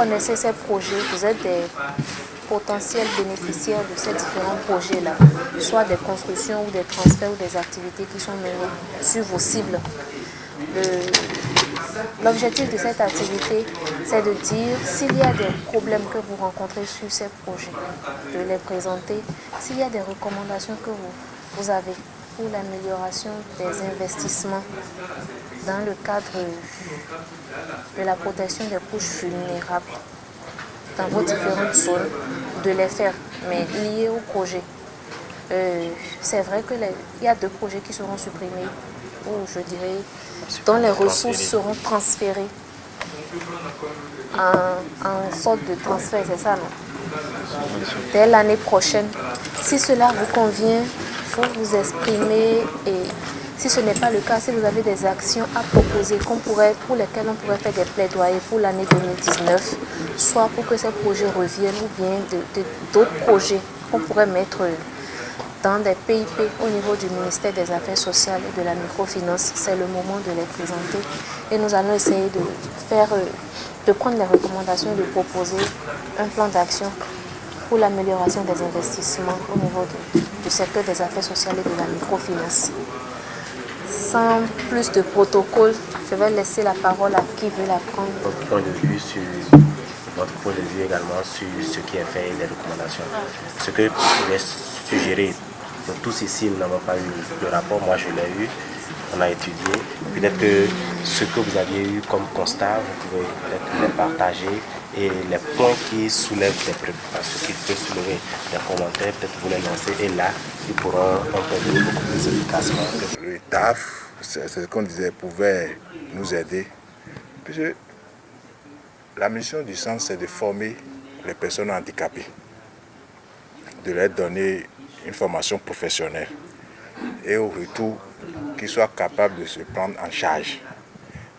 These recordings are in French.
connaissez ces projets, vous êtes des potentiels bénéficiaires de ces différents projets-là, soit des constructions ou des transferts ou des activités qui sont menées sur vos cibles. L'objectif de cette activité, c'est de dire s'il y a des problèmes que vous rencontrez sur ces projets, de les présenter, s'il y a des recommandations que vous avez pour l'amélioration des investissements dans le cadre de la protection des couches vulnérables dans vos différentes zones, de les faire, mais liés au projet. C'est vrai qu'il y a 2 projets qui seront supprimés, ou je dirais, dont les ressources seront transférées en sorte de transfert, c'est ça, non? Dès l'année prochaine. Si cela vous convient, il faut vous exprimer, et si ce n'est pas le cas, si vous avez des actions à proposer pour lesquelles on pourrait faire des plaidoyers pour l'année 2019, soit pour que ces projets reviennent ou bien d'autres projets qu'on pourrait mettre dans des PIP au niveau du ministère des Affaires sociales et de la microfinance, c'est le moment de les présenter. Et nous allons essayer de prendre les recommandations et de proposer un plan d'action pour l'amélioration des investissements au niveau du secteur des affaires sociales et de la microfinance. Sans plus de protocole, je vais laisser la parole à qui veut la prendre. Votre point de vue également sur ce qui est fait et les recommandations. Ce que je pourrais suggérer, pour tous ici, nous n'avons pas eu le rapport, moi je l'ai eu, on a étudié. Peut-être que ce que vous aviez eu comme constat, vous pouvez peut-être les partager, et les points qui soulèvent des préoccupations, qui peuvent soulever des commentaires, peut-être vous les lancer, et là, ils pourront intervenir beaucoup plus efficacement. Le TAF, c'est ce qu'on disait, pouvait nous aider. Puisque la mission du centre, c'est de former les personnes handicapées, de leur donner une formation professionnelle et au retour qu'ils soient capables de se prendre en charge.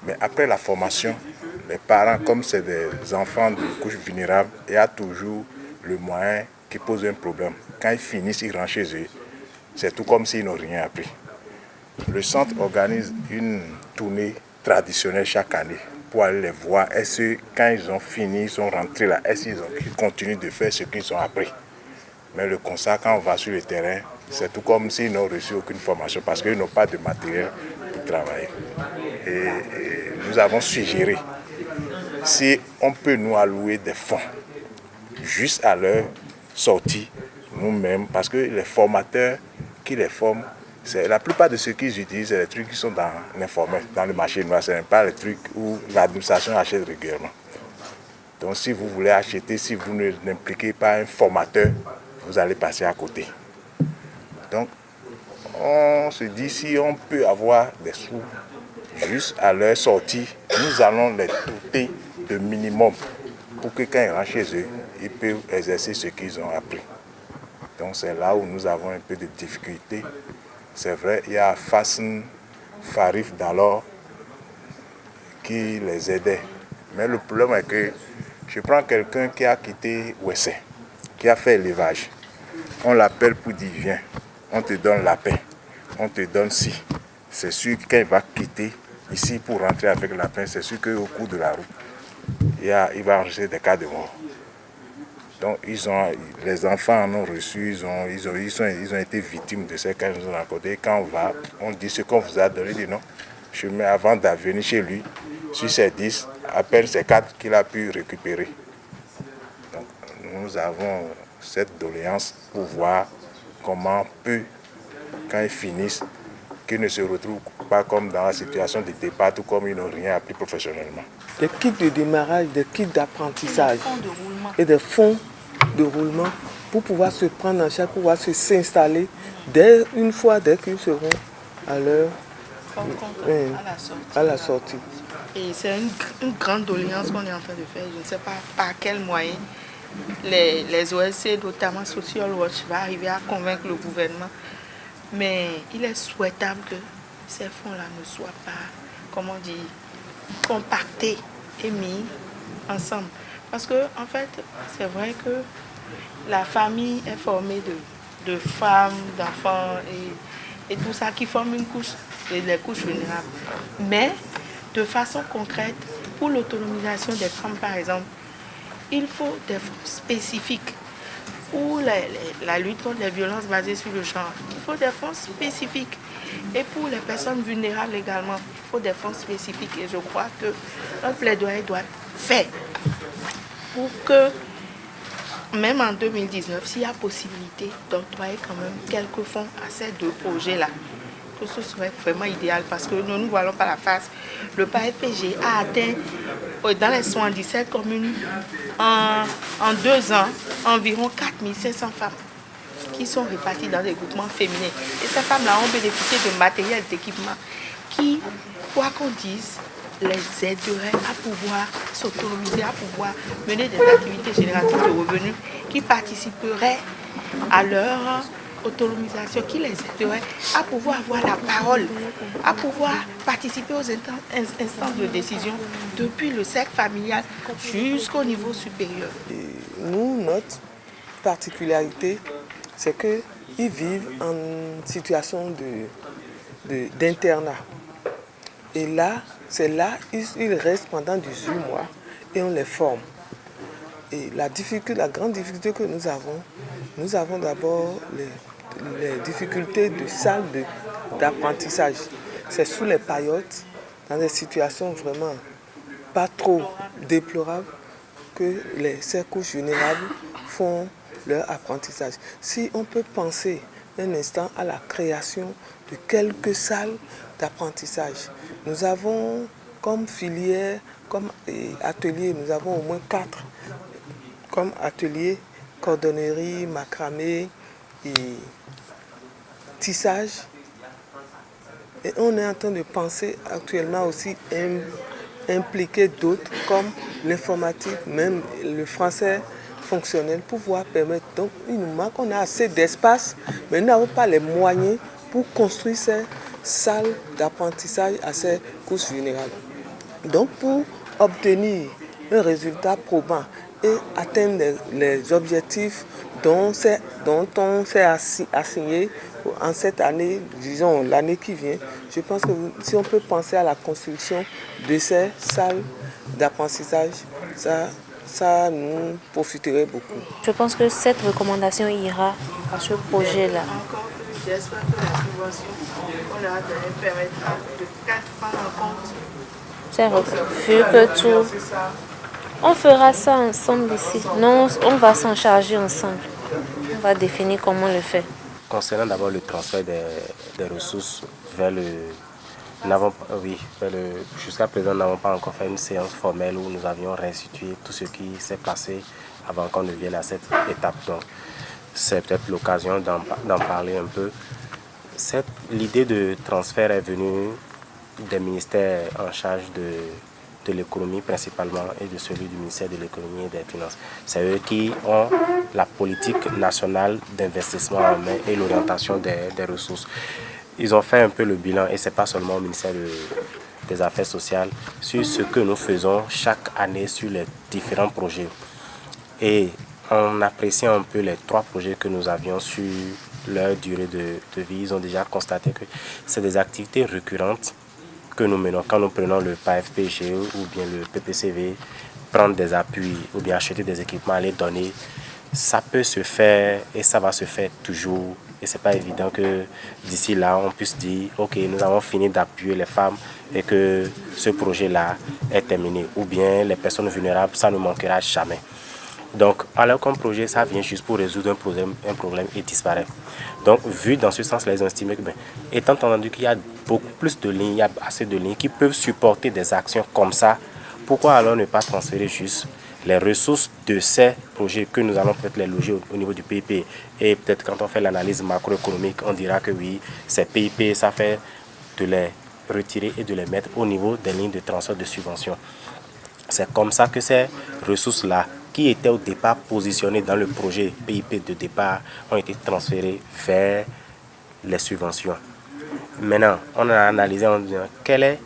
Mais après la formation, les parents, comme c'est des enfants de couches vulnérables, il y a toujours le moyen qui pose un problème. Quand ils finissent, ils rentrent chez eux. C'est tout comme s'ils n'ont rien appris. Le centre organise une tournée traditionnelle chaque année pour aller les voir. Est-ce que quand ils ont fini, ils sont rentrés là, est-ce qu'ils continuent de faire ce qu'ils ont appris? Mais le constat, quand on va sur le terrain, c'est tout comme s'ils n'ont reçu aucune formation parce qu'ils n'ont pas de matériel pour travailler. Et nous avons suggéré, si on peut nous allouer des fonds juste à leur sortie, nous-mêmes, parce que les formateurs qui les forment, la plupart de ceux qu'ils utilisent, c'est les trucs qui sont dans l'informel, dans le marché noir, ce n'est pas les trucs où l'administration achète régulièrement. Donc si vous voulez acheter, si vous ne n'impliquez pas un formateur, vous allez passer à côté. Donc on se dit, si on peut avoir des sous juste à leur sortie, nous allons les doter de minimum pour que quand ils rentrent chez eux, ils peuvent exercer ce qu'ils ont appris. Donc c'est là où nous avons un peu de difficultés. C'est vrai, il y a Fassen, Farif Dalor qui les aidait. Mais le problème est que je prends quelqu'un qui a quitté Ouessé, qui a fait élevage. On l'appelle pour dire viens, on te donne la paix, on te donne ci. C'est sûr que quand il va quitter ici pour rentrer avec la paix, c'est sûr qu'au cours de la route, il va enregistrer des cas de mort. Donc les enfants en ont reçu, ils ont été victimes de ces cas qu'ils ont rencontrés. Quand on va, on dit ce qu'on vous a donné, il dit non. Je mets avant de venir chez lui, sur ces 10, à peine ces 4 qu'il a pu récupérer. Donc nous avons cette doléance pour voir comment peut, quand ils finissent, qu'ils ne se retrouvent pas comme dans la situation de départ ou comme ils n'ont rien appris professionnellement. Des kits de démarrage, des kits d'apprentissage et des fonds de roulement pour pouvoir se prendre en charge, pour pouvoir s'installer dès qu'ils seront à leur à la sortie. Et c'est une grande doléance qu'on est en train de faire. Je ne sais pas par quel moyen les OSC, notamment Social Watch, va arriver à convaincre le gouvernement. Mais il est souhaitable que ces fonds-là ne soient pas, comment dire, compactés et mis ensemble. Parce que, en fait, c'est vrai que la famille est formée de femmes, d'enfants et tout ça qui forment une couche, les couches vulnérables. Mais, de façon concrète, pour l'autonomisation des femmes, par exemple, il faut des fonds spécifiques pour la lutte contre les violences basées sur le genre. Il faut des fonds spécifiques. Et pour les personnes vulnérables également, il faut des fonds spécifiques. Et je crois que notre plaidoyer doit être fait pour que, même en 2019, s'il y a possibilité d'octroyer quand même quelques fonds à ces deux projets-là, que ce serait vraiment idéal parce que nous ne voyons pas la face. Le PAFPG a atteint dans les 77 communes en 2 ans environ 4500 femmes qui sont réparties dans des groupements féminins. Et ces femmes-là ont bénéficié de matériel, d'équipement qui, quoi qu'on dise, les aiderait à pouvoir s'autonomiser, à pouvoir mener des activités génératrices de revenus qui participeraient à leur autonomisation, qui les aiderait à pouvoir avoir la parole, à pouvoir participer aux instances de décision depuis le cercle familial jusqu'au niveau supérieur. Et nous, notre particularité, c'est qu'ils vivent en situation d'internat. Et là, c'est là ils restent pendant 18 mois et on les forme. Et la grande difficulté que nous avons d'abord les difficultés de salles d'apprentissage. C'est sous les paillotes, dans des situations vraiment pas trop déplorables, que ces couches vulnérables font leur apprentissage. Si on peut penser un instant à la création de quelques salles d'apprentissage, nous avons comme filière, comme atelier, nous avons au moins 4 comme atelier, cordonnerie, macramé et tissage. Et on est en train de penser actuellement aussi impliquer d'autres comme l'informatique, même le français fonctionnel pour pouvoir permettre. Donc il nous manque, on a assez d'espace, mais nous n'avons pas les moyens pour construire ces salles d'apprentissage à ces couches vulnérables. Donc pour obtenir un résultat probant et atteindre les objectifs dont on s'est assigné en cette année, disons l'année qui vient, je pense que si on peut penser à la construction de ces salles d'apprentissage, ça nous profiterait beaucoup. Je pense que cette recommandation ira à ce projet-là. Encore plus, j'espère que la subvention qu'on leur a donnée permettra de prendre en compte. C'est vu que tout... On fera ça ensemble ici. Non, on va s'en charger ensemble. On va définir comment le faire. Concernant d'abord le transfert des ressources vers le... Jusqu'à présent, nous n'avons pas encore fait une séance formelle où nous avions restitué tout ce qui s'est passé avant qu'on ne vienne à cette étape. Donc, c'est peut-être l'occasion d'en parler un peu. L'idée de transfert est venue des ministères en charge de l'économie principalement et de celui du ministère de l'économie et des finances. C'est eux qui ont la politique nationale d'investissement en main et l'orientation des ressources. Ils ont fait un peu le bilan, et ce n'est pas seulement au ministère des Affaires sociales, sur ce que nous faisons chaque année sur les différents projets. Et en appréciant un peu les 3 projets que nous avions sur leur durée de vie, ils ont déjà constaté que c'est des activités récurrentes que nous menons. Quand nous prenons le PAFPG ou bien le PPCV, prendre des appuis ou bien acheter des équipements, les donner, ça peut se faire et ça va se faire toujours. Et ce n'est pas évident que d'ici là, on puisse dire « Ok, nous avons fini d'appuyer les femmes et que ce projet-là est terminé. » Ou bien les personnes vulnérables, ça ne manquera jamais. Donc, alors qu'un projet, ça vient juste pour résoudre un problème et disparaît. Donc, vu dans ce sens, les estimés que, étant entendu qu'il y a beaucoup plus de lignes, il y a assez de lignes qui peuvent supporter des actions comme ça, pourquoi alors ne pas transférer juste les ressources de ces projets que nous allons peut-être les loger au niveau du PIP. Et peut-être quand on fait l'analyse macroéconomique, on dira que oui, ces PIP, ça fait de les retirer et de les mettre au niveau des lignes de transfert de subventions. C'est comme ça que ces ressources-là, qui étaient au départ positionnées dans le projet PIP de départ, ont été transférées vers les subventions. Maintenant, on a analysé en disant quelle est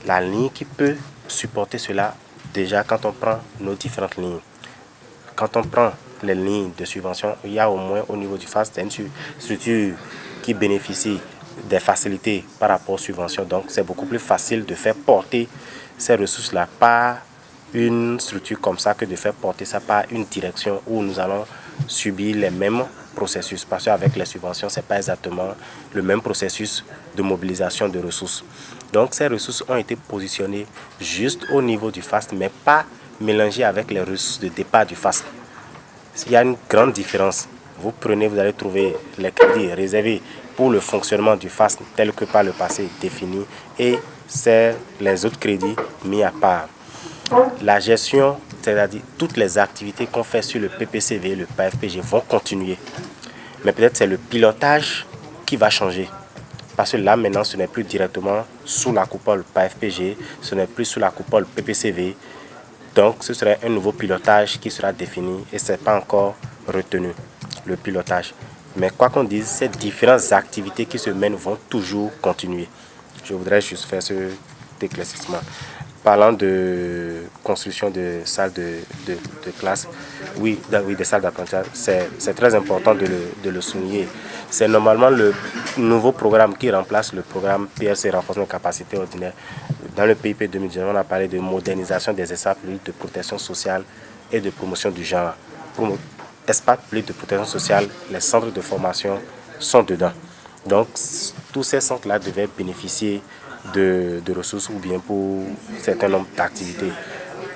la ligne qui peut supporter cela déjà quand on prend nos différentes lignes. Quand on prend les lignes de subvention, il y a au moins au niveau du FAST une structure qui bénéficie des facilités par rapport aux subventions. Donc c'est beaucoup plus facile de faire porter ces ressources-là par une structure comme ça que de faire porter ça par une direction où nous allons subir les mêmes processus. Parce qu'avec les subventions, ce n'est pas exactement le même processus de mobilisation de ressources. Donc ces ressources ont été positionnées juste au niveau du FAST, mais pas mélangées avec les ressources de départ du FAST. Il y a une grande différence. Vous prenez, vous allez trouver les crédits réservés pour le fonctionnement du FAST tel que par le passé défini et c'est les autres crédits mis à part. La gestion, c'est-à-dire toutes les activités qu'on fait sur le PPCV et le PAFPG vont continuer. Mais peut-être c'est le pilotage qui va changer. Parce que là maintenant ce n'est plus directement sous la coupole PAFPG, ce n'est plus sous la coupole PPCV. Donc ce serait un nouveau pilotage qui sera défini et ce n'est pas encore retenu, le pilotage. Mais quoi qu'on dise, ces différentes activités qui se mènent vont toujours continuer. Je voudrais juste faire ce éclaircissement. Parlant de construction de salles de classe, oui, des salles d'apprentissage, c'est très important de le souligner. C'est normalement le nouveau programme qui remplace le programme PRC renforcement de capacité ordinaire. Dans le PIP 2019, on a parlé de modernisation des espaces publics de protection sociale et de promotion du genre. Pour espaces publics de protection sociale, les centres de formation sont dedans. Donc, tous ces centres-là devaient bénéficier de ressources ou bien pour un certain nombre d'activités.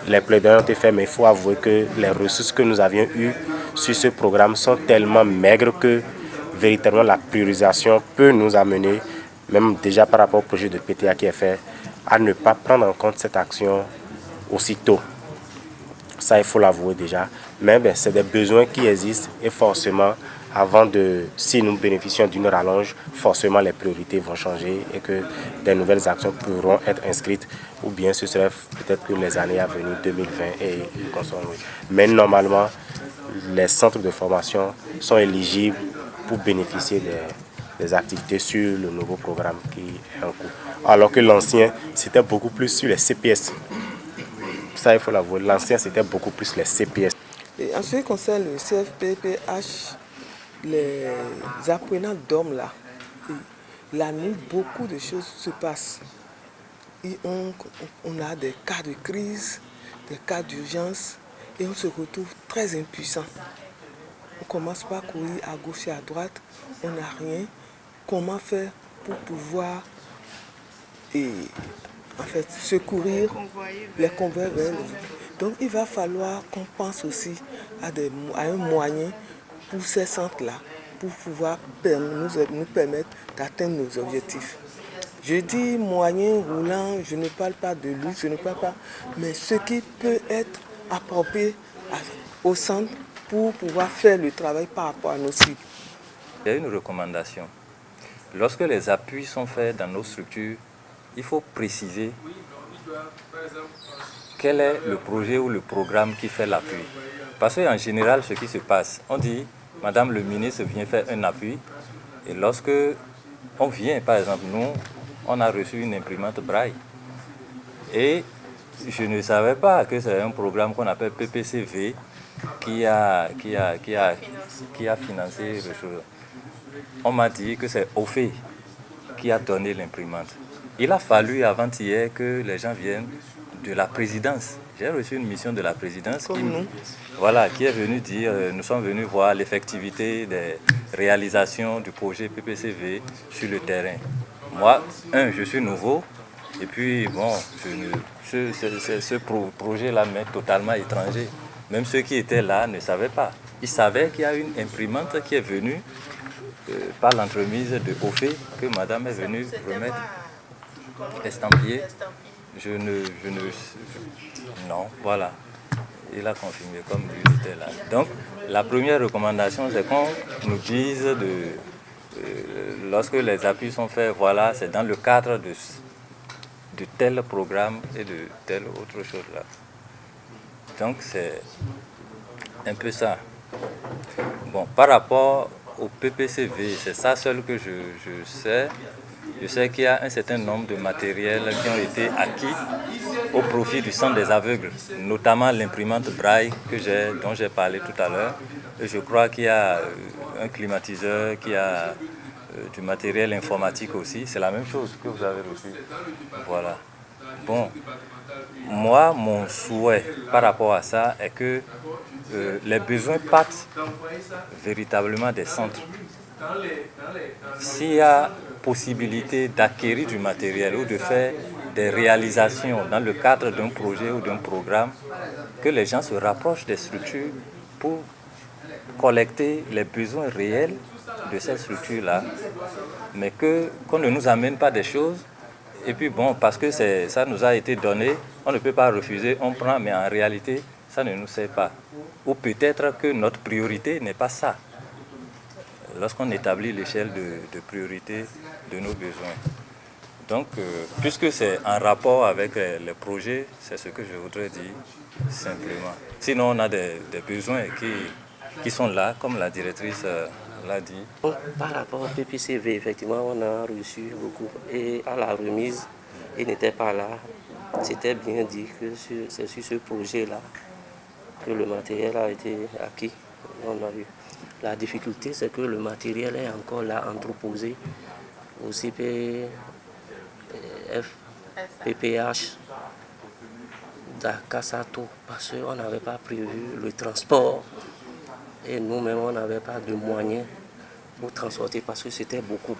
Les plaidoyers ont été faits, mais il faut avouer que les ressources que nous avions eues sur ce programme sont tellement maigres que véritablement la priorisation peut nous amener, même déjà par rapport au projet de PTA qui est fait, à ne pas prendre en compte cette action aussitôt. Ça, il faut l'avouer déjà. Mais c'est des besoins qui existent et forcément, si nous bénéficions d'une rallonge, forcément les priorités vont changer et que des nouvelles actions pourront être inscrites ou bien ce serait peut-être que les années à venir, 2020 et consommer. Mais normalement, les centres de formation sont éligibles pour bénéficier des activités sur le nouveau programme qui est en cours. Alors que l'ancien, c'était beaucoup plus sur les CPS. Ça, il faut l'avouer. L'ancien, c'était beaucoup plus les CPS. Et en ce qui concerne le CFPPH, les apprenants dorment là. Et la nuit, beaucoup de choses se passent. Et on a des cas de crise, des cas d'urgence, et on se retrouve très impuissant. On commence par courir à gauche et à droite, on n'a rien. Comment faire pour pouvoir secourir les convois vers les... Donc il va falloir qu'on pense aussi à un moyen pour ces centres-là, pour pouvoir nous permettre d'atteindre nos objectifs. Je dis moyen roulant, je ne parle pas de luxe, je ne parle pas, mais ce qui peut être approprié au centre pour pouvoir faire le travail par rapport à nos cibles. Il y a une recommandation. Lorsque les appuis sont faits dans nos structures, il faut préciser quel est le projet ou le programme qui fait l'appui. Parce qu'en général, ce qui se passe, on dit, Madame le ministre vient faire un appui, et lorsque on vient, par exemple, nous, on a reçu une imprimante Braille, et je ne savais pas que c'est un programme qu'on appelle PPCV qui a financé le chose. On m'a dit que c'est OFE qui a donné l'imprimante. Il a fallu avant-hier que les gens viennent de la présidence. J'ai reçu une mission de la présidence qui est venue dire, nous sommes venus voir l'effectivité des réalisations du projet PPCV sur le terrain. Moi, je suis nouveau, et puis bon, ce projet-là m'est totalement étranger. Même ceux qui étaient là ne savaient pas. Ils savaient qu'il y a une imprimante qui est venue par l'entremise de OFE que madame est venue remettre. Estampillé. Non, voilà. Il a confirmé comme lui était là. Donc, la première recommandation, c'est qu'on nous dise lorsque les appuis sont faits, voilà, c'est dans le cadre de tel programme et de telle autre chose là. Donc, c'est un peu ça. Bon, par rapport au PPCV, c'est ça seul que je sais. Je sais qu'il y a un certain nombre de matériels qui ont été acquis au profit du centre des aveugles, notamment l'imprimante Braille dont j'ai parlé tout à l'heure. Et je crois qu'il y a un climatiseur, qu'il y a du matériel informatique aussi. C'est la même chose que vous avez reçu. Voilà. Bon, moi, mon souhait par rapport à ça est que les besoins partent véritablement des centres. S'il y a possibilité d'acquérir du matériel ou de faire des réalisations dans le cadre d'un projet ou d'un programme, que les gens se rapprochent des structures pour collecter les besoins réels de ces structures-là, mais qu'on ne nous amène pas des choses, et puis bon, parce que ça nous a été donné, on ne peut pas refuser, on prend, mais en réalité, ça ne nous sert pas. Ou peut-être que notre priorité n'est pas ça, lorsqu'on établit l'échelle de priorité de nos besoins. Donc, puisque c'est en rapport avec les projets, c'est ce que je voudrais dire simplement. Sinon, on a des besoins qui sont là, comme la directrice l'a dit. Par rapport au PPCV, effectivement, on a reçu beaucoup. Et à la remise, il n'était pas là. C'était bien dit que c'est sur ce projet-là que le matériel a été acquis. On a eu. La difficulté, c'est que le matériel est encore là, entreposé au CPF, PPH, d'Akasato, parce qu'on n'avait pas prévu le transport. Et nous-mêmes, on n'avait pas de moyens pour transporter parce que c'était beaucoup.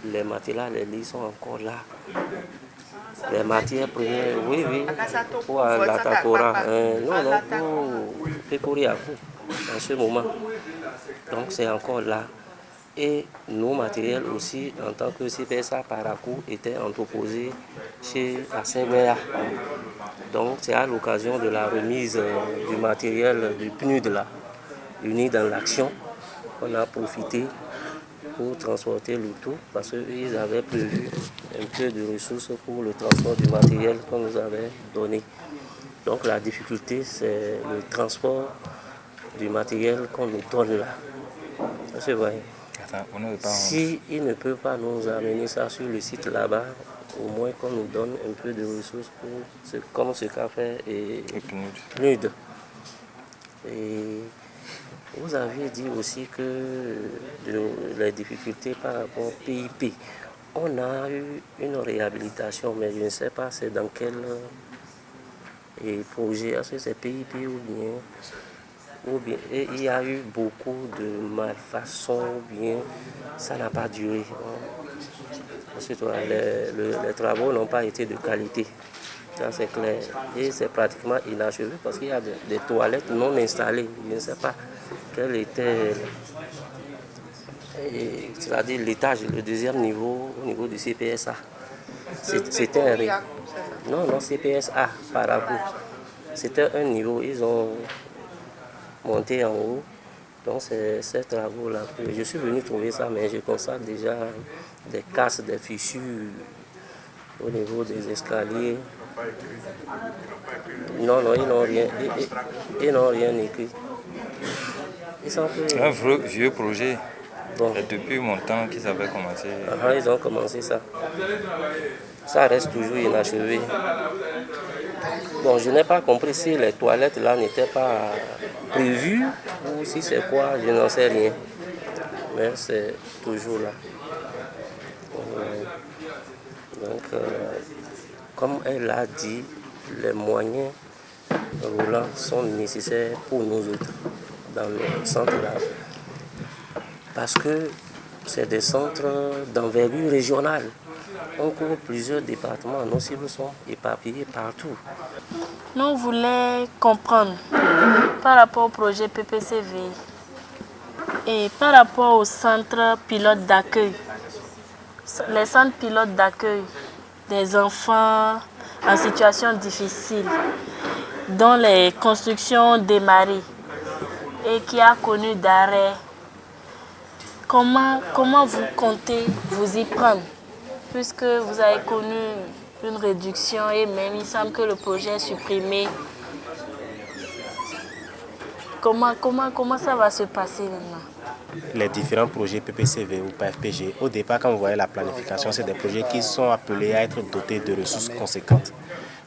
Les matelas, les lits sont encore là. Les matières premières, oui, pour la Takora. Non, pour Pekoriakou, en ce moment. Donc c'est encore là. Et nos matériels aussi, en tant que CPSA Parakou, étaient entreposés chez Assenguea. Donc c'est à l'occasion de la remise du matériel du PNUD là, uni dans l'action, qu'on a profité pour transporter le tout parce qu'ils avaient prévu un peu de ressources pour le transport du matériel qu'on nous avait donné. Donc la difficulté, c'est le transport du matériel qu'on nous donne là. C'est vrai. Si il ne peut pas nous amener ça sur le site là-bas, au moins qu'on nous donne un peu de ressources pour comme ce qu'a fait PNUD. Et vous aviez dit aussi que les difficultés par rapport au PIP. On a eu une réhabilitation, mais je ne sais pas c'est dans quel projet. Est-ce que c'est PIP ou bien et il y a eu beaucoup de malfaçons, ou bien ça n'a pas duré. Parce que les travaux n'ont pas été de qualité. Ça c'est clair. Et c'est pratiquement inachevé parce qu'il y a des toilettes non installées. Je ne sais pas quel était, c'est-à-dire l'étage, le deuxième niveau, au niveau du CPSA. C'était un... Non, CPSA, Parakou. C'était un niveau, ils ont monté en haut. Donc c'est ces travaux-là. Je suis venu trouver ça, mais je constate déjà des casses, des fissures au niveau des escaliers. Non, ils n'ont rien écrit. Un vrai vieux projet. Bon. Et depuis mon temps qu'ils avaient commencé. Ils ont commencé ça. Ça reste toujours inachevé. Bon, je n'ai pas compris si les toilettes là n'étaient pas prévues ou si c'est quoi, je n'en sais rien. Mais c'est toujours là. Donc, comme elle l'a dit, les moyens roulants sont nécessaires pour nous autres dans le centre là. Parce que c'est des centres d'envergure régionale. On couvre plusieurs départements, nos cibles sont éparpillées partout. Nous, on voulait comprendre par rapport au projet PPCV et par rapport au centre pilote d'accueil. Les centres pilotes d'accueil des enfants en situation difficile, dont les constructions démarrées et qui a connu d'arrêt. Comment vous comptez vous y prendre, puisque vous avez connu une réduction et même il semble que le projet est supprimé. Comment ça va se passer maintenant? Les différents projets PPCV ou PFPG, au départ, quand vous voyez la planification, c'est des projets qui sont appelés à être dotés de ressources conséquentes.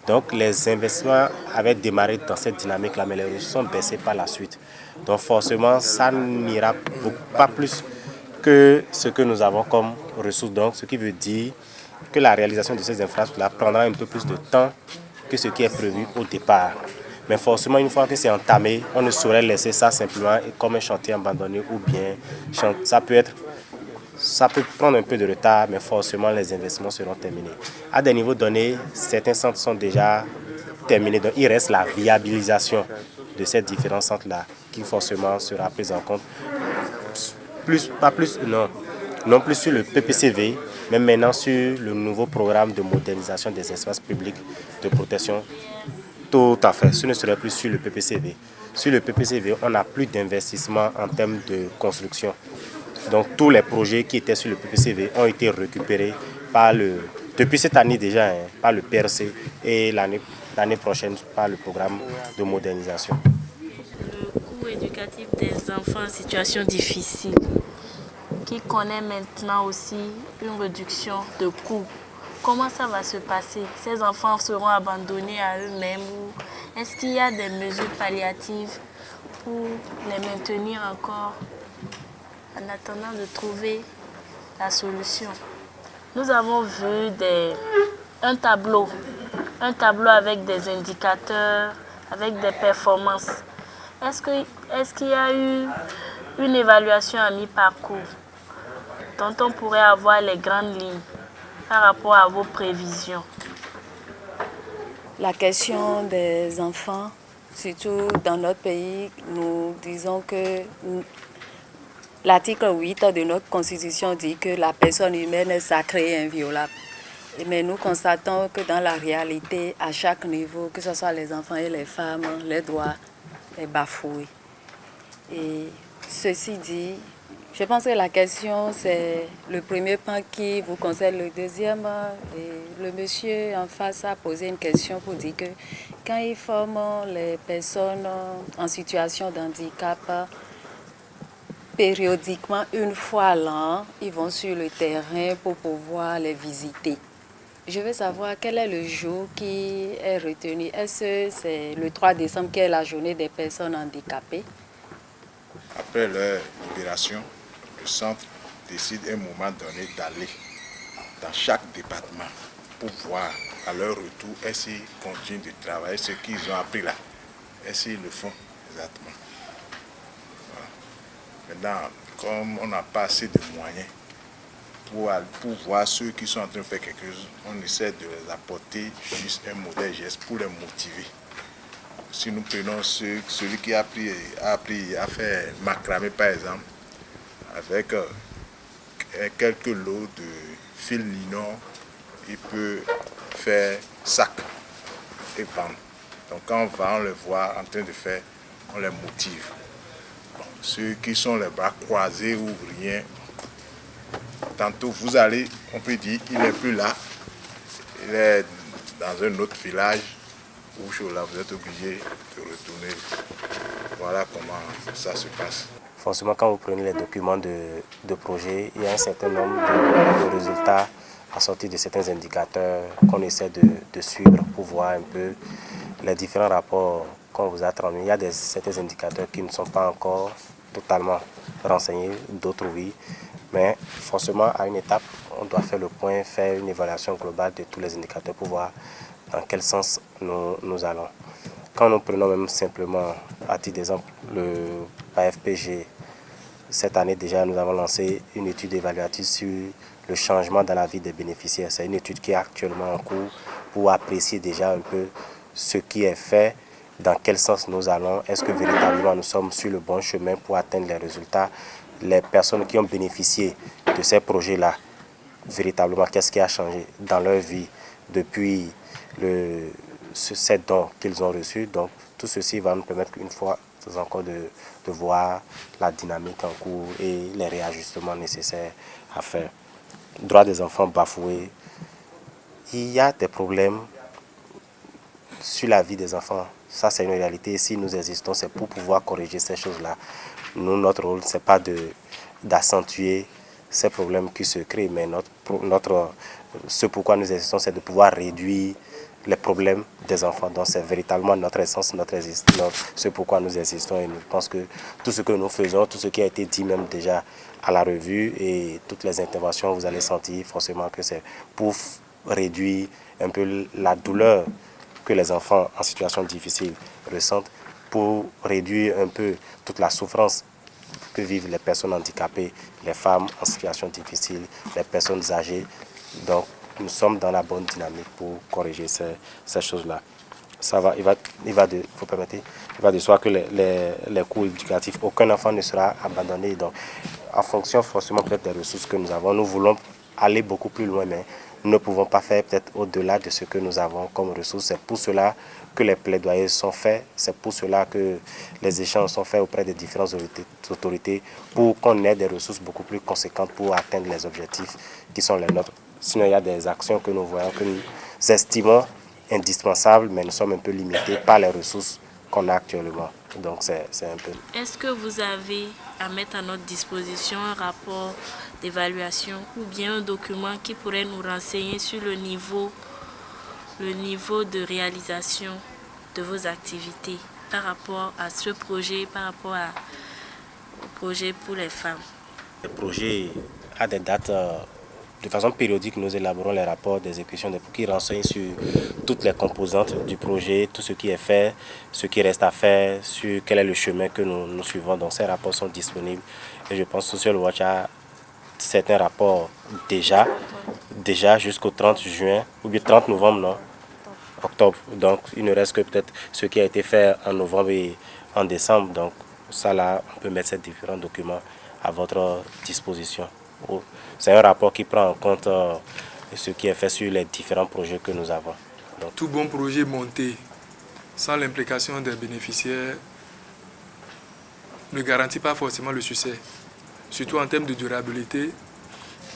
Donc les investissements avaient démarré dans cette dynamique-là, mais les ressources sont baissées par la suite. Donc forcément, ça n'ira pas plus que ce que nous avons comme ressources. Donc ce qui veut dire que la réalisation de ces infrastructures prendra un peu plus de temps que ce qui est prévu au départ. Mais forcément, une fois que c'est entamé, on ne saurait laisser ça simplement comme un chantier abandonné ou bien ça peut prendre un peu de retard, mais forcément les investissements seront terminés. À des niveaux donnés, certains centres sont déjà terminés, donc il reste la viabilisation de ces différents centres-là qui forcément sera prise en compte. Non plus sur le PPCV, mais maintenant sur le nouveau programme de modernisation des espaces publics de protection. Tout à fait, ce ne serait plus sur le PPCV. Sur le PPCV, on n'a plus d'investissement en termes de construction. Donc tous les projets qui étaient sur le PPCV ont été récupérés depuis cette année déjà, par le PRC et l'année prochaine par le programme de modernisation. Le coût éducatif des enfants en situation difficile, qui connaît maintenant aussi une réduction de coûts. Comment ça va se passer? Ces enfants seront abandonnés à eux-mêmes ou est-ce qu'il y a des mesures palliatives pour les maintenir encore en attendant de trouver la solution? Nous avons vu un tableau avec des indicateurs, avec des performances. Est-ce qu'il y a eu une évaluation à mi-parcours dont on pourrait avoir les grandes lignes par rapport à vos prévisions? La question des enfants, surtout dans notre pays, nous disons que l'article 8 de notre Constitution dit que la personne humaine est sacrée et inviolable. Mais nous constatons que dans la réalité, à chaque niveau, que ce soit les enfants et les femmes, les droits est bafoué. Et ceci dit, je pense que la question, c'est le premier point qui vous concerne. Le deuxième, et le monsieur en face a posé une question pour dire que quand ils forment les personnes en situation de handicap, périodiquement, une fois l'an, ils vont sur le terrain pour pouvoir les visiter. Je veux savoir quel est le jour qui est retenu. Est-ce que c'est le 3 décembre qui est la journée des personnes handicapées? Après leur libération, le centre décide à un moment donné d'aller dans chaque département pour voir à leur retour est-ce qu'ils continuent de travailler, ce qu'ils ont appris là. Est-ce qu'ils le font exactement. Voilà. Maintenant, comme on n'a pas assez de moyens pour voir ceux qui sont en train de faire quelque chose, on essaie de les apporter juste un modèle geste pour les motiver. Si nous prenons celui qui a appris à faire macramé par exemple, avec quelques lots de fil nylon, il peut faire sac et vendre. Donc quand on va, on les voit en train de faire, on les motive. Bon, ceux qui sont les bras croisés ou rien, tantôt vous allez, on peut dire, il n'est plus là, il est dans un autre village, où là vous êtes obligé de retourner. Voilà comment ça se passe. Forcément, quand vous prenez les documents de projet, il y a un certain nombre de résultats assortis de certains indicateurs qu'on essaie de suivre pour voir un peu les différents rapports qu'on vous a transmis. Il y a certains indicateurs qui ne sont pas encore totalement renseignés, d'autres oui. Mais forcément, à une étape, on doit faire le point, faire une évaluation globale de tous les indicateurs pour voir dans quel sens nous allons. Quand nous prenons même simplement, à titre d'exemple, le PAFPG, cette année déjà, nous avons lancé une étude évaluative sur le changement dans la vie des bénéficiaires. C'est une étude qui est actuellement en cours pour apprécier déjà un peu ce qui est fait, dans quel sens nous allons, est-ce que véritablement nous sommes sur le bon chemin pour atteindre les résultats. Les personnes qui ont bénéficié de ces projets-là, véritablement, qu'est-ce qui a changé dans leur vie depuis ces dons qu'ils ont reçus. Donc, tout ceci va nous permettre une fois encore de voir la dynamique en cours et les réajustements nécessaires à faire. Droits des enfants bafoués. Il y a des problèmes sur la vie des enfants. Ça, c'est une réalité. Et si nous existons, c'est pour pouvoir corriger ces choses-là. Nous, notre rôle, ce n'est pas d'accentuer ces problèmes qui se créent, mais ce pourquoi nous existons, c'est de pouvoir réduire les problèmes des enfants. Donc c'est véritablement notre essence, notre existence, ce pourquoi nous existons. Et je pense que tout ce que nous faisons, tout ce qui a été dit même déjà à la revue et toutes les interventions, vous allez sentir forcément que c'est pour réduire un peu la douleur que les enfants en situation difficile ressentent, pour réduire un peu toute la souffrance que vivent les personnes handicapées, les femmes en situation difficile, les personnes âgées. Donc, nous sommes dans la bonne dynamique pour corriger ces choses-là. Ça va, il va de soi que les cours éducatifs, aucun enfant ne sera abandonné. Donc, en fonction forcément peut-être des ressources que nous avons, nous voulons aller beaucoup plus loin, mais nous ne pouvons pas faire peut-être au-delà de ce que nous avons comme ressources. C'est pour cela que les plaidoyers sont faits, c'est pour cela que les échanges sont faits auprès des différentes autorités pour qu'on ait des ressources beaucoup plus conséquentes pour atteindre les objectifs qui sont les nôtres. Sinon, il y a des actions que nous voyons, que nous estimons indispensables, mais nous sommes un peu limités par les ressources qu'on a actuellement. Donc, c'est un peu... Est-ce que vous avez à mettre à notre disposition un rapport d'évaluation ou bien un document qui pourrait nous renseigner sur le niveau de réalisation de vos activités par rapport à ce projet, par rapport au projet pour les femmes? Le projet a des dates. De façon périodique, nous élaborons les rapports d'exécution qui renseignent sur toutes les composantes du projet, tout ce qui est fait, ce qui reste à faire, sur quel est le chemin que nous suivons. Donc ces rapports sont disponibles. Et je pense que Social Watch a certains rapports déjà jusqu'au 30 juin, ou bien 30 novembre, non? Octobre. Donc il ne reste que peut-être ce qui a été fait en novembre et en décembre. Donc ça là, on peut mettre ces différents documents à votre disposition. C'est un rapport qui prend en compte ce qui est fait sur les différents projets que nous avons. Donc, tout bon projet monté sans l'implication des bénéficiaires ne garantit pas forcément le succès. Surtout en termes de durabilité,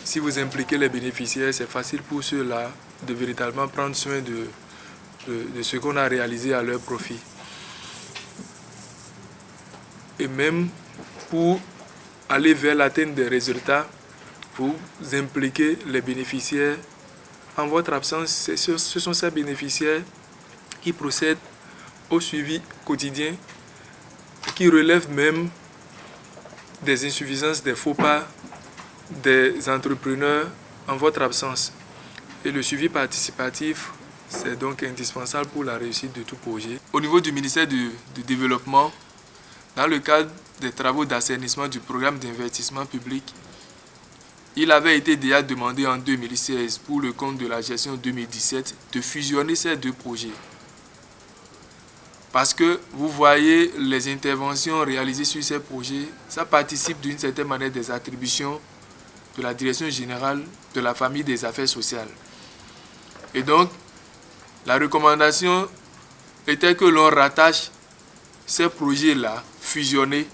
si vous impliquez les bénéficiaires, c'est facile pour ceux-là de véritablement prendre soin de ce qu'on a réalisé à leur profit. Et même pour aller vers l'atteinte des résultats, vous impliquez les bénéficiaires. En votre absence, ce sont ces bénéficiaires qui procèdent au suivi quotidien, qui relèvent même des insuffisances, des faux pas des entrepreneurs en votre absence. Et le suivi participatif, c'est donc indispensable pour la réussite de tout projet. Au niveau du ministère du Développement, dans le cadre des travaux d'assainissement du programme d'investissement public, il avait été déjà demandé en 2016 pour le compte de la gestion 2017 de fusionner ces deux projets. Parce que vous voyez les interventions réalisées sur ces projets, ça participe d'une certaine manière des attributions de la Direction générale de la famille des affaires sociales. Et donc, la recommandation était que l'on rattache ces projets-là fusionnés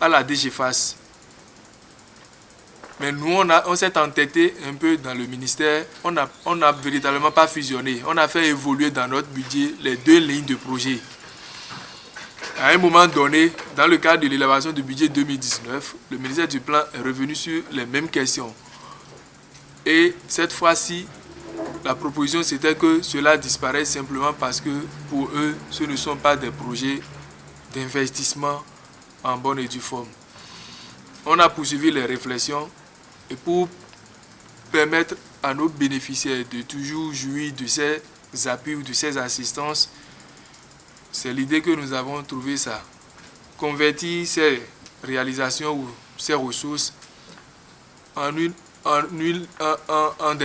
à la DGFAS. Mais nous, on s'est entêté un peu dans le ministère, on n'a véritablement pas fusionné. On a fait évoluer dans notre budget les deux lignes de projet. À un moment donné, dans le cadre de l'élaboration du budget 2019, le ministère du Plan est revenu sur les mêmes questions. Et cette fois-ci, la proposition c'était que cela disparaisse simplement parce que pour eux, ce ne sont pas des projets d'investissement en bonne et due forme. On a poursuivi les réflexions et pour permettre à nos bénéficiaires de toujours jouir de ces appuis ou de ces assistances, c'est l'idée que nous avons trouvé ça. Convertir ces réalisations ou ces ressources en des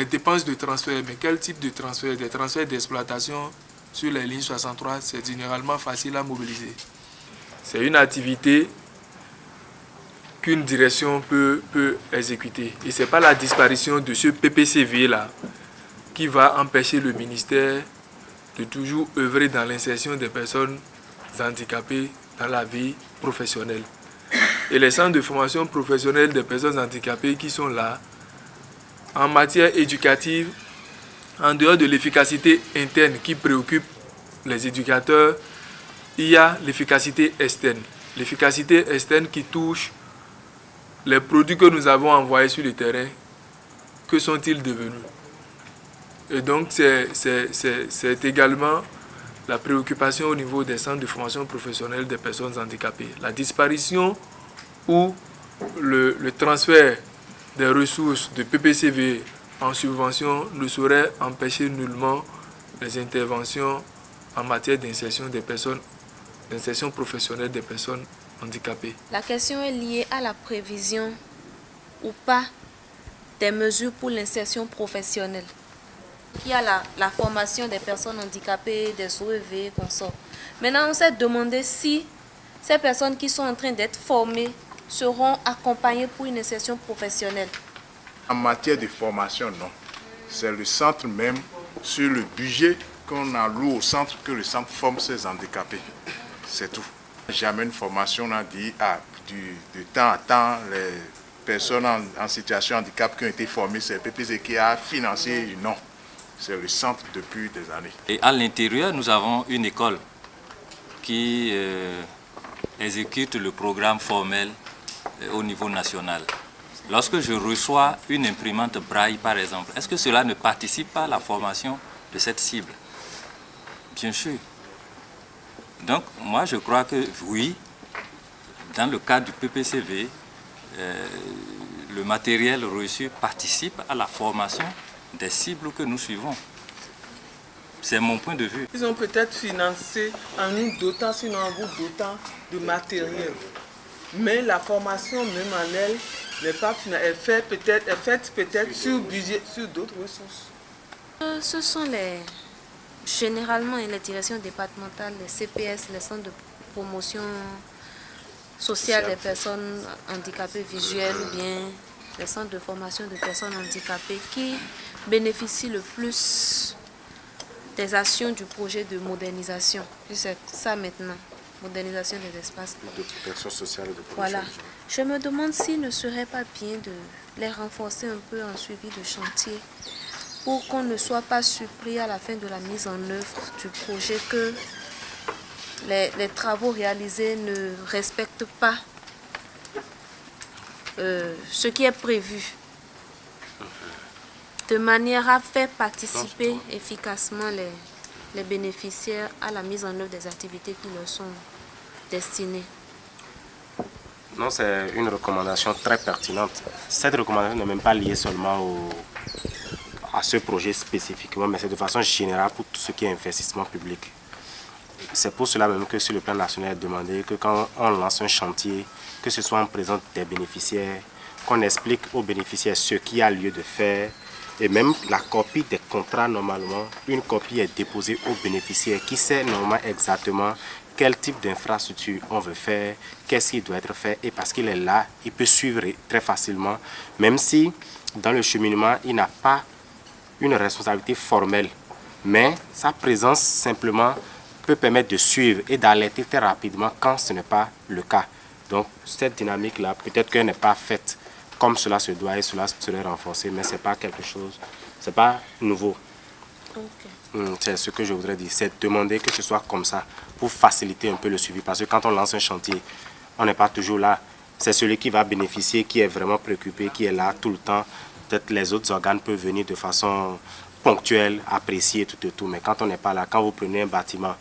dépenses de transfert. Mais quel type de transfert? Des transferts d'exploitation sur les lignes 63, c'est généralement facile à mobiliser. C'est une activité qu'une direction peut exécuter. Et ce n'est pas la disparition de ce PPCV-là qui va empêcher le ministère de toujours œuvrer dans l'insertion des personnes handicapées dans la vie professionnelle. Et les centres de formation professionnelle des personnes handicapées qui sont là, en matière éducative, en dehors de l'efficacité interne qui préoccupe les éducateurs, il y a l'efficacité externe. L'efficacité externe qui touche les produits que nous avons envoyés sur le terrain. Que sont-ils devenus? Et donc c'est également la préoccupation au niveau des centres de formation professionnelle des personnes handicapées. La disparition ou le transfert des ressources de PPCV en subvention ne saurait empêcher nullement les interventions en matière d'insertion des personnes, d'insertion professionnelle des personnes handicapées. La question est liée à la prévision ou pas des mesures pour l'insertion professionnelle. Il y a la formation des personnes handicapées, des OEV, consorts. Maintenant, on s'est demandé si ces personnes qui sont en train d'être formées seront accompagnées pour une insertion professionnelle. En matière de formation, non. C'est le centre même, sur le budget qu'on alloue au centre, que le centre forme ses handicapés. C'est tout. Jamais une formation, on a dit, de temps à temps, les personnes en situation de handicap qui ont été formées, c'est le PPC qui a financé, non. C'est le centre depuis des années. Et à l'intérieur, nous avons une école qui exécute le programme formel au niveau national. Lorsque je reçois une imprimante braille, par exemple, est-ce que cela ne participe pas à la formation de cette cible? Bien sûr. Donc, moi, je crois que oui, dans le cadre du PPCV, le matériel reçu participe à la formation des cibles que nous suivons. C'est mon point de vue. Ils ont peut-être financé en nous dotant, sinon en vous dotant de matériel. Mais la formation même en elle n'est pas financée. Elle est faite peut-être sur budget, sur d'autres ressources. Ce sont généralement les directions départementales, les CPS, les centres de promotion sociale des personnes handicapées visuelles ou bien les centres de formation de personnes handicapées qui bénéficient le plus des actions du projet de modernisation. C'est ça maintenant, modernisation des espaces. De protection sociale et de promotion. Voilà. Je me demande s'il ne serait pas bien de les renforcer un peu en suivi de chantier pour qu'on ne soit pas surpris à la fin de la mise en œuvre du projet que les travaux réalisés ne respectent pas ce qui est prévu, de manière à faire participer efficacement les bénéficiaires à la mise en œuvre des activités qui leur sont destinées. Non, c'est une recommandation très pertinente. Cette recommandation n'est même pas liée seulement à ce projet spécifiquement, mais c'est de façon générale pour tout ce qui est investissement public. C'est pour cela même que sur le plan national, il est demandé que quand on lance un chantier, que ce soit en présence des bénéficiaires, qu'on explique aux bénéficiaires ce qu'il y a lieu de faire, et même la copie des contrats, normalement, une copie est déposée au bénéficiaire qui sait normalement exactement quel type d'infrastructure on veut faire, qu'est-ce qui doit être fait, et parce qu'il est là, il peut suivre très facilement, même si dans le cheminement, il n'a pas une responsabilité formelle, mais sa présence simplement peut permettre de suivre et d'alerter très rapidement quand ce n'est pas le cas. Donc cette dynamique-là, peut-être qu'elle n'est pas faite comme cela se doit et cela serait renforcé, mais ce n'est pas quelque chose, ce n'est pas nouveau. Okay. C'est ce que je voudrais dire, c'est demander que ce soit comme ça pour faciliter un peu le suivi. Parce que quand on lance un chantier, on n'est pas toujours là. C'est celui qui va bénéficier, qui est vraiment préoccupé, qui est là tout le temps. Peut-être les autres organes peuvent venir de façon ponctuelle, apprécier tout et tout. Mais quand on n'est pas là, quand vous prenez un bâtiment,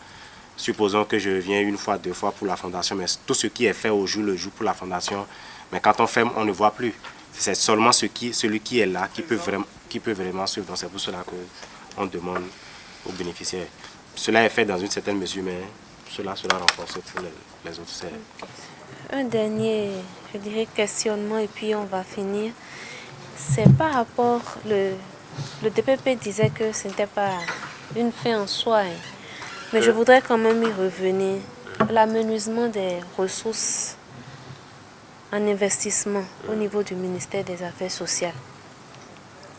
supposons que je viens une fois, 2 fois pour la fondation, mais tout ce qui est fait au jour le jour pour la fondation, mais quand on ferme, on ne voit plus. C'est seulement celui qui est là qui peut vraiment suivre. Donc c'est pour cela qu'on demande aux bénéficiaires. Cela est fait dans une certaine mesure, mais cela sera renforcé pour les autres. Un dernier, je dirais, questionnement et puis on va finir. C'est par rapport, le DPP disait que ce n'était pas une fin en soi, hein. Mais je voudrais quand même y revenir. L'amenuisement des ressources en investissement au niveau du ministère des Affaires sociales.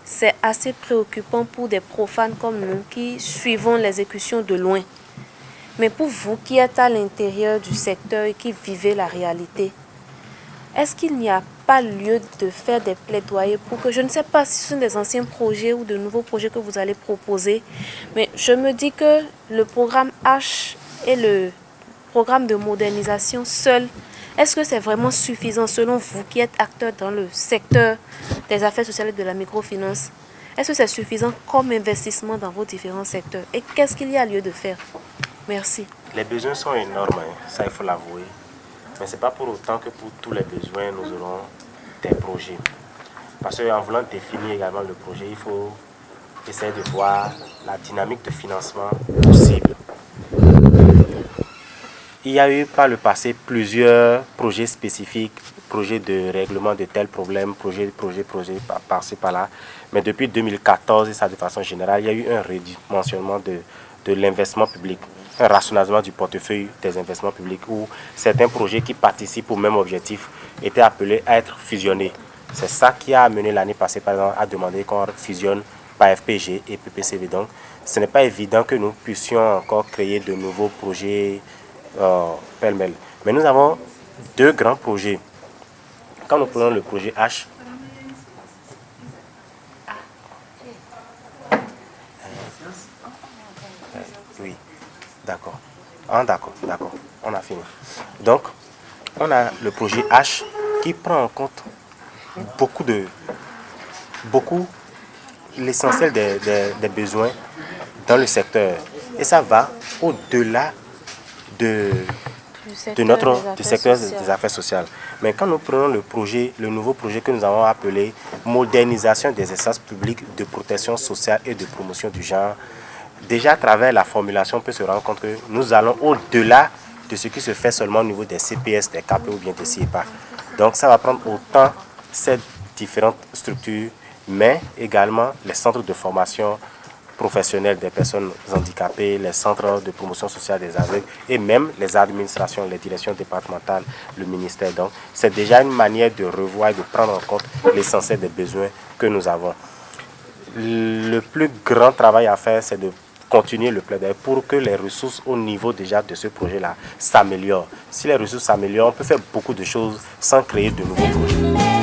C'est assez préoccupant pour des profanes comme nous qui suivons l'exécution de loin. Mais pour vous qui êtes à l'intérieur du secteur et qui vivez la réalité, est-ce qu'il n'y a pas lieu de faire des plaidoyers pour que, je ne sais pas si ce sont des anciens projets ou de nouveaux projets que vous allez proposer, mais je me dis que le programme H et le programme de modernisation seul, est-ce que c'est vraiment suffisant selon vous qui êtes acteur dans le secteur des affaires sociales et de la microfinance? Est-ce que c'est suffisant comme investissement dans vos différents secteurs? Et qu'est-ce qu'il y a lieu de faire? Merci. Les besoins sont énormes, hein. Ça il faut l'avouer. Mais ce n'est pas pour autant que pour tous les besoins, nous aurons des projets. Parce qu'en voulant définir également le projet, il faut essayer de voir la dynamique de financement possible. Il y a eu par le passé plusieurs projets spécifiques, projets de règlement de tels problèmes, projets par-ci par-là. Mais depuis 2014, et ça de façon générale, il y a eu un redimensionnement de l'investissement public, un rationalisement du portefeuille des investissements publics où certains projets qui participent au même objectif étaient appelés à être fusionnés. C'est ça qui a amené l'année passée, par exemple, à demander qu'on fusionne par FPG et PPCV. Donc, ce n'est pas évident que nous puissions encore créer de nouveaux projets pêle-mêle. Mais nous avons deux grands projets. Quand nous prenons le projet H, oui, d'accord. D'accord, on a fini. Donc, on a le projet H qui prend en compte l'essentiel des besoins dans le secteur. Et ça va au-delà du secteur des affaires sociales. Mais quand nous prenons le nouveau projet que nous avons appelé modernisation des espaces publics de protection sociale et de promotion du genre, déjà à travers la formulation, on peut se rendre compte que nous allons au-delà de ce qui se fait seulement au niveau des CPS, des KP ou bien des CIEPA. Donc ça va prendre autant ces différentes structures, mais également les centres de formation professionnels des personnes handicapées, les centres de promotion sociale des aveugles et même les administrations, les directions départementales, le ministère. Donc, c'est déjà une manière de revoir et de prendre en compte l'essentiel des besoins que nous avons. Le plus grand travail à faire, c'est de continuer le plaidoyer pour que les ressources au niveau déjà de ce projet-là s'améliorent. Si les ressources s'améliorent, on peut faire beaucoup de choses sans créer de nouveaux projets.